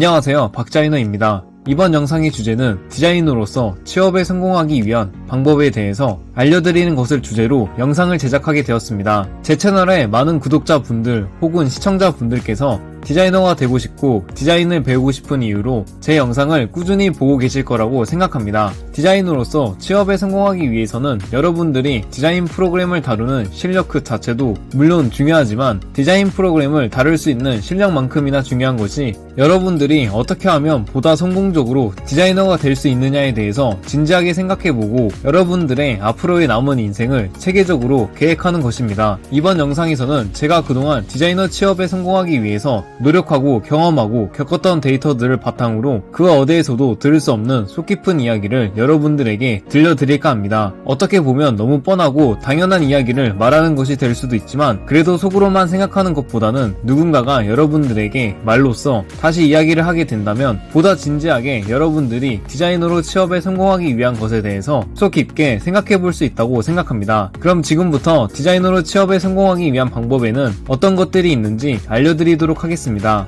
안녕하세요, 박자이너입니다. 이번 영상의 주제는 디자이너로서 취업에 성공하기 위한 방법에 대해서 알려드리는 것을 주제로 영상을 제작하게 되었습니다. 제 채널에 많은 구독자분들 혹은 시청자분들께서 디자이너가 되고 싶고 디자인을 배우고 싶은 이유로 제 영상을 꾸준히 보고 계실 거라고 생각합니다. 디자이너로서 취업에 성공하기 위해서는 여러분들이 디자인 프로그램을 다루는 실력 그 자체도 물론 중요하지만 디자인 프로그램을 다룰 수 있는 실력만큼이나 중요한 것이 여러분들이 어떻게 하면 보다 성공적으로 디자이너가 될 수 있느냐에 대해서 진지하게 생각해보고 여러분들의 앞으로의 남은 인생을 체계적으로 계획하는 것입니다. 이번 영상에서는 제가 그동안 디자이너 취업에 성공하기 위해서 노력하고 경험하고 겪었던 데이터들을 바탕으로 그 어디에서도 들을 수 없는 속 깊은 이야기를 여러분들에게 들려드릴까 합니다. 어떻게 보면 너무 뻔하고 당연한 이야기를 말하는 것이 될 수도 있지만 그래도 속으로만 생각하는 것보다는 누군가가 여러분들에게 말로써 다시 이야기를 하게 된다면 보다 진지하게 여러분들이 디자이너로 취업에 성공하기 위한 것에 대해서 속 깊게 생각해 볼 수 있다고 생각합니다. 그럼 지금부터 디자이너로 취업에 성공하기 위한 방법에는 어떤 것들이 있는지 알려드리도록 하겠습니다.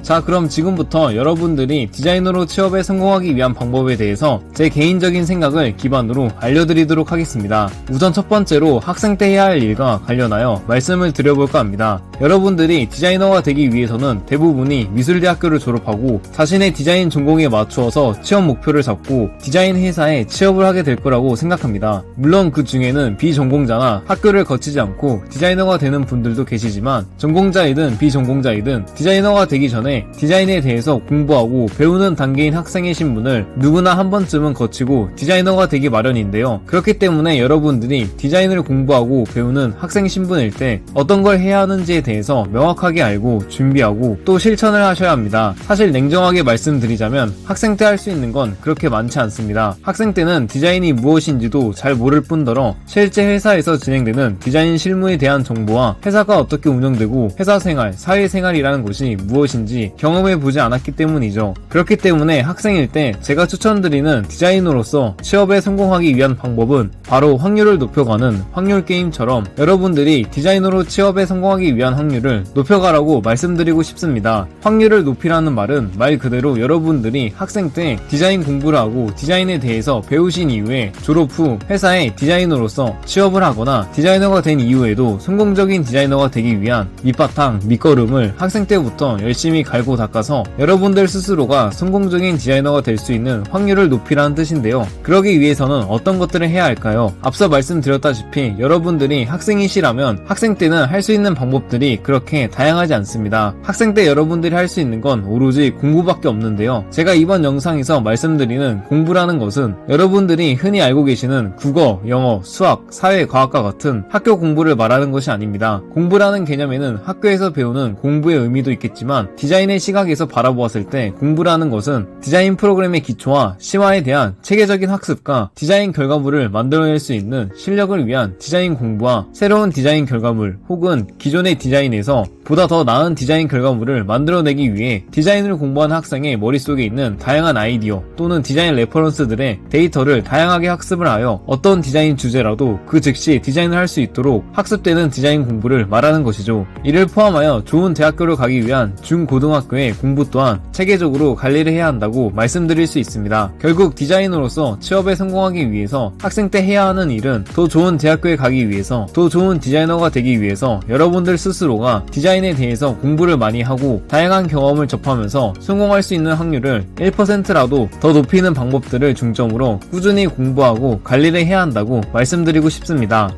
자, 그럼 지금부터 여러분들이 디자이너로 취업에 성공하기 위한 방법에 대해서 제 개인적인 생각을 기반으로 알려드리도록 하겠습니다. 우선 첫 번째로 학생 때 해야 할 일과 관련하여 말씀을 드려볼까 합니다. 여러분들이 디자이너가 되기 위해서는 대부분이 미술대학교를 졸업하고 자신의 디자인 전공에 맞추어서 취업 목표를 잡고 디자인 회사에 취업을 하게 될 거라고 생각합니다. 물론 그 중에는 비전공자나 학교를 거치지 않고 디자이너가 되는 분들도 계시지만 전공자이든 비전공자이든 디자이너가 되기 전에 디자인에 대해서 공부하고 배우는 단계인 학생의 신분을 누구나 한 번쯤은 거치고 디자이너가 되기 마련인데요. 그렇기 때문에 여러분들이 디자인을 공부하고 배우는 학생 신분일 때 어떤 걸 해야 하는지에 대해서 명확하게 알고 준비하고 또 실천을 하셔야 합니다. 사실 냉정하게 말씀드리자면 학생 때 할 수 있는 건 그렇게 많지 않습니다. 학생 때는 디자인이 무엇인지도 잘 모를 뿐더러 실제 회사에서 진행되는 디자인 실무에 대한 정보와 회사가 어떻게 운영되고 회사생활, 사회생활이라는 것이 무엇인지 경험해보지 않았기 때문이죠. 그렇기 때문에 학생일 때 제가 추천드리는 디자이너로서 취업에 성공하기 위한 방법은 바로 확률을 높여가는 확률 게임처럼 여러분들이 디자이너로 취업에 성공하기 위한 확률을 높여가라고 말씀드리고 싶습니다. 확률을 높이라는 말은 말 그대로 여러분들이 학생 때 디자인 공부를 하고 디자인에 대해서 배우신 이후에 졸업 후 회사에 디자이너로서 취업을 하거나 디자이너가 된 이후에도 성공적인 디자이너가 되기 위한 밑바탕, 밑거름을 학생 때부터 열심히 갈고 닦아서 여러분들 스스로가 성공적인 디자이너가 될 수 있는 확률을 높이라는 뜻인데요. 그러기 위해서는 어떤 것들을 해야 할까요? 앞서 말씀드렸다시피 여러분들이 학생이시라면 학생 때는 할 수 있는 방법들이 그렇게 다양하지 않습니다. 학생 때 여러분들이 할 수 있는 건 오로지 공부밖에 없는데요. 제가 이번 영상에서 말씀드리는 공부라는 것은 여러분들이 흔히 알고 계시는 국어, 영어, 수학, 사회, 과학과 같은 학교 공부를 말하는 것이 아닙니다. 공부라는 개념에는 학교에서 배우는 공부의 의미도 있겠지만 디자인의 시각에서 바라보았을 때 공부라는 것은 디자인 프로그램의 기초와 심화에 대한 체계적인 학습과 디자인 결과물을 만들어낼 수 있는 실력을 위한 디자인 공부와 새로운 디자인 결과물 혹은 기존의 디자인에서 보다 더 나은 디자인 결과물을 만들어내기 위해 디자인을 공부한 학생의 머릿속에 있는 다양한 아이디어 또는 디자인 레퍼런스들의 데이터를 다양하게 학습을 하여 어떤 디자인 주제라도 그 즉시 디자인을 할 수 있도록 학습되는 디자인 공부를 말하는 것이죠. 이를 포함하여 좋은 대학교를 가기 위한 중고등학교의 공부 또한 체계적으로 관리를 해야 한다고 말씀드릴 수 있습니다. 결국 디자이너로서 취업에 성공하기 위해서 학생 때 해야 하는 일은 더 좋은 대학교에 가기 위해서 더 좋은 디자이너가 되기 위해서 여러분들 스스로가 디자인에 대해서 공부를 많이 하고 다양한 경험을 접하면서 성공할 수 있는 확률을 1%라도 더 높이는 방법들을 중점으로 꾸준히 공부하고 관리를 해야 한다고 말씀드리고 싶습니다.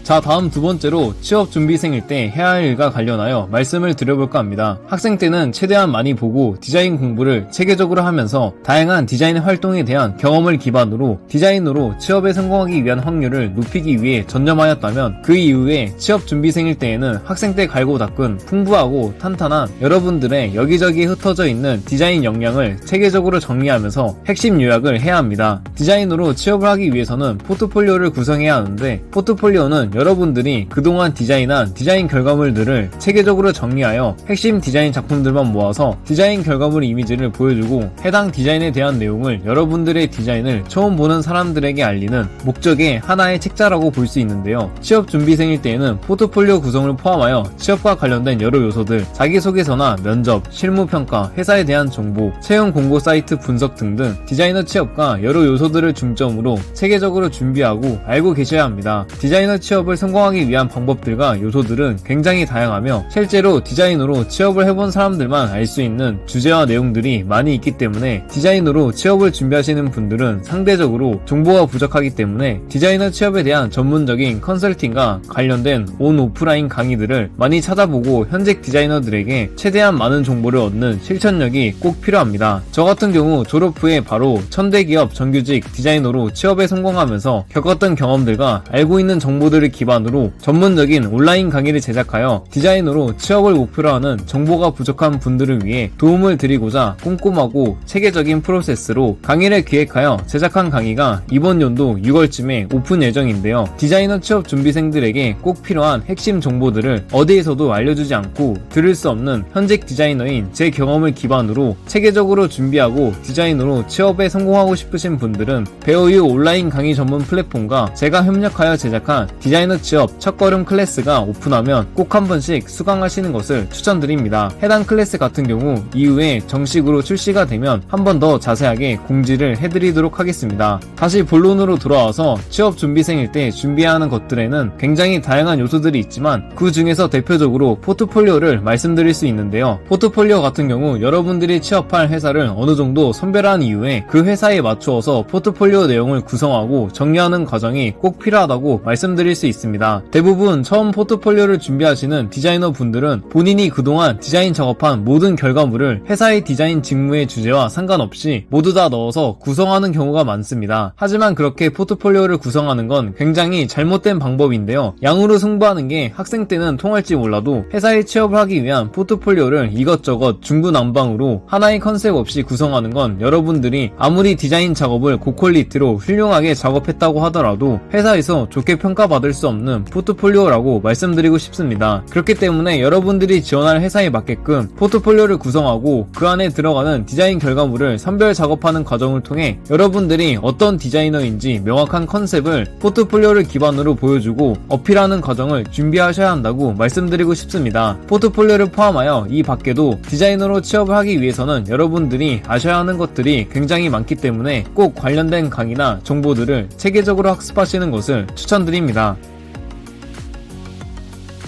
자, 다음 두 번째로 취업 준비생일 때 해야 할 일과 관련하여 말씀을 드려볼까 합니다. 학생 때는 최대한 많이 보고 디자인 공부를 체계적으로 하면서 다양한 디자인 활동에 대한 경험을 기반으로 디자이너로 취업에 성공하기 위한 확률을 높이기 위해 전념하였다면 그 이후에 취업 준비생일 때에는 학생 때 갈고 닦은 풍부하고 탄탄한 여러분들의 여기저기 흩어져 있는 디자인 역량을 체계적으로 정리하면서 핵심 요약을 해야 합니다. 디자이너로 취업을 하기 위해서는 포트폴리오를 구성해야 하는데 포트폴리오는 여러분들이 그동안 디자인한 디자인 결과물들을 체계적으로 정리하여 핵심 디자인 작품들만 모아서 디자인 결과물 이미지를 보여주고 해당 디자인에 대한 내용을 여러분들의 디자인을 처음 보는 사람들에게 알리는 목적의 하나의 책자라고 볼 수 있는데요. 취업 준비생일 때에는 포트폴리오 구성을 포함하여 취업과 관련된 여러 요소들, 자기소개서나 면접, 실무평가, 회사에 대한 정보, 채용 공고 사이트 분석 등등 디자이너 취업과 여러 요소들을 중점으로 체계적으로 준비하고 알고 계셔야 합니다. 디자이너 취업을 성공하기 위한 방법들과 요소들은 굉장히 다양하며 실제로 디자이너로 취업을 해본 사람들만 알 수 있는 주제와 내용들이 많이 있기 때문에 디자이너로 취업을 준비하시는 분들은 상대적으로 정보가 부족하기 때문에 디자이너 취업에 대한 전문적인 컨설팅과 관련된 온 오프라인 강의들을 많이 찾아보고 현직 디자이너들에게 최대한 많은 정보를 얻는 실천력이 꼭 필요합니다. 저 같은 경우 졸업 후에 바로 천대기업 정규직 디자이너로 취업에 성공하면서 겪었던 경험들과 알고 있는 정보들을 기반으로 전문적인 온라인 강의를 제작하여 디자이너로 취업을 목표로 하는 정보가 부족한 분들을 위해 도움을 드리고자 꼼꼼하고 체계적인 프로세스로 강의를 기획하여 제작한 강의가 이번 연도 6월쯤에 오픈 예정인데요. 디자이너 취업 준비생들에게 꼭 필요한 핵심 정보들을 어디에서도 알려주지 않고 들을 수 없는 현직 디자이너인 제 경험을 기반으로 체계적으로 준비하고 디자이너로 취업에 성공하고 싶으신 분들은 베어유 온라인 강의 전문 플랫폼과 제가 협력하여 제작한 디자이너 취업 첫걸음 클래스가 오픈하면 꼭 한 번씩 수강하시는 것을 추천드립니다. 해당 클래스 같은 경우 이후에 정식으로 출시가 되면 한 번 더 자세하게 공지를 해드리도록 하겠습니다. 다시 본론으로 돌아와서 취업 준비생일 때 준비해야 하는 것들에는 굉장히 다양한 요소들이 있지만 그 중에서 대표적으로 포트폴리오를 말씀드릴 수 있는데요. 포트폴리오 같은 경우 여러분들이 취업할 회사를 어느 정도 선별한 이후에 그 회사에 맞추어서 포트폴리오 내용을 구성하고 정리하는 과정이 꼭 필요하다고 말씀드릴 수 있습니다. 대부분 처음 포트폴리오를 준비하시는 디자이너 분들은 본인이 그동안 디자인 작업한 모든 결과물을 회사의 디자인 직무의 주제와 상관없이 모두 다 넣어서 구성하는 경우가 많습니다. 하지만 그렇게 포트폴리오를 구성하는 건 굉장히 잘못된 방법인데요. 양으로 승부하는 게 학생 때는 통할지 몰라도 회사에 취업을 하기 위한 포트폴리오를 이것저것 중구난방으로 하나의 컨셉 없이 구성하는 건 여러분들이 아무리 디자인 작업을 고퀄리티로 훌륭하게 작업했다고 하더라도 회사에서 좋게 평가받을 수 없는 포트폴리오라고 말씀드리고 싶습니다. 그렇기 때문에 여러분들이 지원할 회사에 맞게끔 포트폴리오를 구성하고 그 안에 들어가는 디자인 결과물을 선별 작업하는 과정을 통해 여러분들이 어떤 디자이너인지 명확한 컨셉을 포트폴리오를 기반으로 보여주고 어필하는 과정을 준비하셔야 한다고 말씀드리고 싶습니다. 포트폴리오를 포함하여 이 밖에도 디자이너로 취업을 하기 위해서는 여러분들이 아셔야 하는 것들이 굉장히 많기 때문에 꼭 관련된 강의나 정보들을 체계적으로 학습하시는 것을 추천드립니다.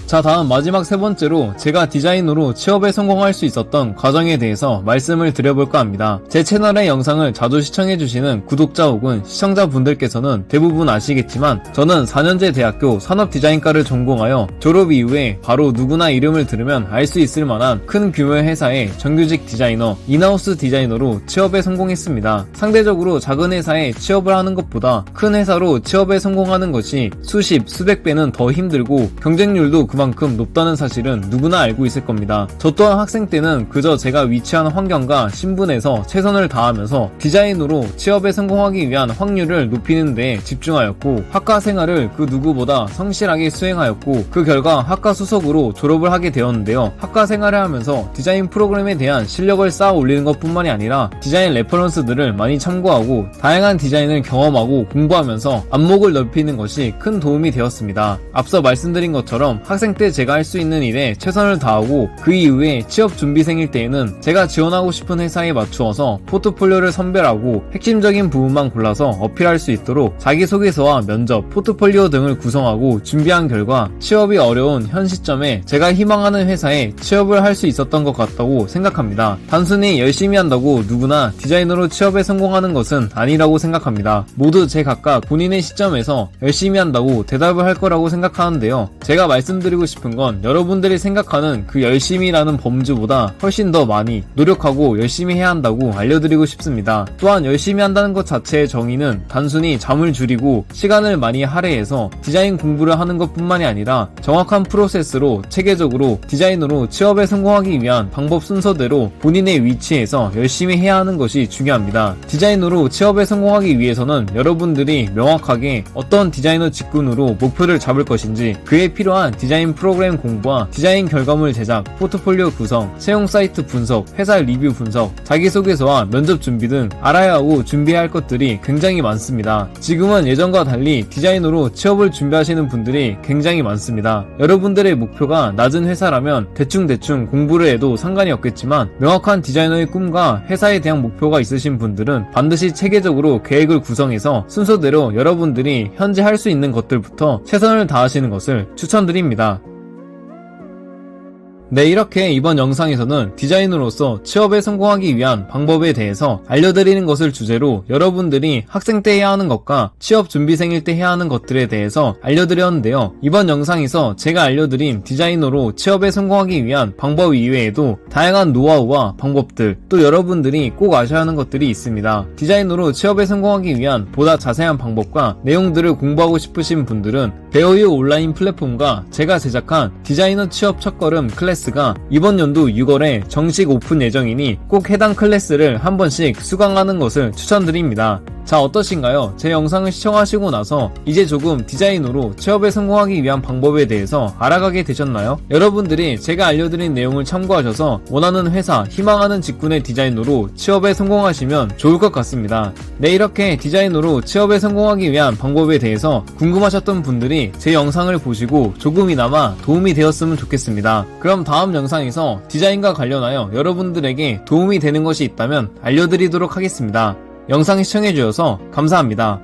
자, 다음 마지막 세 번째로 제가 디자이너로 취업에 성공할 수 있었던 과정에 대해서 말씀을 드려볼까 합니다. 제 채널의 영상을 자주 시청해주시는 구독자 혹은 시청자분들께서는 대부분 아시겠지만 저는 4년제 대학교 산업디자인과를 전공하여 졸업 이후에 바로 누구나 이름을 들으면 알 수 있을 만한 큰 규모의 회사의 정규직 디자이너, 인하우스 디자이너로 취업에 성공했습니다. 상대적으로 작은 회사에 취업을 하는 것보다 큰 회사로 취업에 성공하는 것이 수십, 수백 배는 더 힘들고 경쟁률도 그만큼 높다는 사실은 누구나 알고 있을 겁니다. 저 또한 학생 때는 그저 제가 위치한 환경과 신분에서 최선을 다하면서 디자인으로 취업에 성공하기 위한 확률을 높이는 데 집중하였고 학과 생활을 그 누구보다 성실하게 수행하였고 그 결과 학과 수석으로 졸업을 하게 되었는데요. 학과 생활을 하면서 디자인 프로그램에 대한 실력을 쌓아 올리는 것 뿐만이 아니라 디자인 레퍼런스들을 많이 참고하고 다양한 디자인을 경험하고 공부하면서 안목을 넓히는 것이 큰 도움이 되었습니다. 앞서 말씀드린 것처럼 학생 때 제가 할 수 있는 일에 최선을 다하고 그 이후에 취업 준비생일 때에는 제가 지원하고 싶은 회사에 맞추어서 포트폴리오를 선별하고 핵심적인 부분만 골라서 어필할 수 있도록 자기소개서와 면접, 포트폴리오 등을 구성하고 준비한 결과 취업이 어려운 현 시점에 제가 희망하는 회사에 취업을 할 수 있었던 것 같다고 생각합니다. 단순히 열심히 한다고 누구나 디자이너로 취업에 성공하는 것은 아니라고 생각합니다. 모두 제각각 본인의 시점에서 열심히 한다고 대답을 할 거라고 생각하는데요. 제가 말씀드리고 알려드리고 싶은 건 여러분들이 생각하는 그 열심히라는 범주보다 훨씬 더 많이 노력하고 열심히 해야 한다고 알려드리고 싶습니다. 또한 열심히 한다는 것 자체의 정의는 단순히 잠을 줄이고 시간을 많이 할애해서 디자인 공부를 하는 것 뿐만이 아니라 정확한 프로세스로 체계적으로 디자이너로 취업에 성공하기 위한 방법 순서대로 본인의 위치에서 열심히 해야 하는 것이 중요합니다. 디자이너로 취업에 성공하기 위해서는 여러분들이 명확하게 어떤 디자이너 직군으로 목표를 잡을 것인지, 그에 필요한 디자인 프로그램 공부와 디자인 결과물 제작, 포트폴리오 구성, 채용 사이트 분석, 회사 리뷰 분석, 자기소개서와 면접 준비 등 알아야 하고 준비해야 할 것들이 굉장히 많습니다. 지금은 예전과 달리 디자이너로 취업을 준비하시는 분들이 굉장히 많습니다. 여러분들의 목표가 낮은 회사라면 대충 공부를 해도 상관이 없겠지만, 명확한 디자이너의 꿈과 회사에 대한 목표가 있으신 분들은 반드시 체계적으로 계획을 구성해서 순서대로 여러분들이 현재 할 수 있는 것들부터 최선을 다하시는 것을 추천드립니다. 네, 이렇게 이번 영상에서는 디자이너로서 취업에 성공하기 위한 방법에 대해서 알려드리는 것을 주제로 여러분들이 학생 때 해야 하는 것과 취업 준비생일 때 해야 하는 것들에 대해서 알려드렸는데요. 이번 영상에서 제가 알려드린 디자이너로 취업에 성공하기 위한 방법 이외에도 다양한 노하우와 방법들, 또 여러분들이 꼭 아셔야 하는 것들이 있습니다. 디자이너로 취업에 성공하기 위한 보다 자세한 방법과 내용들을 공부하고 싶으신 분들은 베어유 온라인 플랫폼과 제가 제작한 디자이너 취업 첫걸음 클래스가 이번 연도 6월에 정식 오픈 예정이니 꼭 해당 클래스를 한 번씩 수강하는 것을 추천드립니다. 자, 어떠신가요? 제 영상을 시청하시고 나서 이제 조금 디자이너로 취업에 성공하기 위한 방법에 대해서 알아가게 되셨나요? 여러분들이 제가 알려드린 내용을 참고하셔서 원하는 회사, 희망하는 직군의 디자이너로 취업에 성공하시면 좋을 것 같습니다. 네, 이렇게 디자이너로 취업에 성공하기 위한 방법에 대해서 궁금하셨던 분들이 제 영상을 보시고 조금이나마 도움이 되었으면 좋겠습니다. 그럼 다음 영상에서 디자인과 관련하여 여러분들에게 도움이 되는 것이 있다면 알려드리도록 하겠습니다. 영상 시청해주셔서 감사합니다.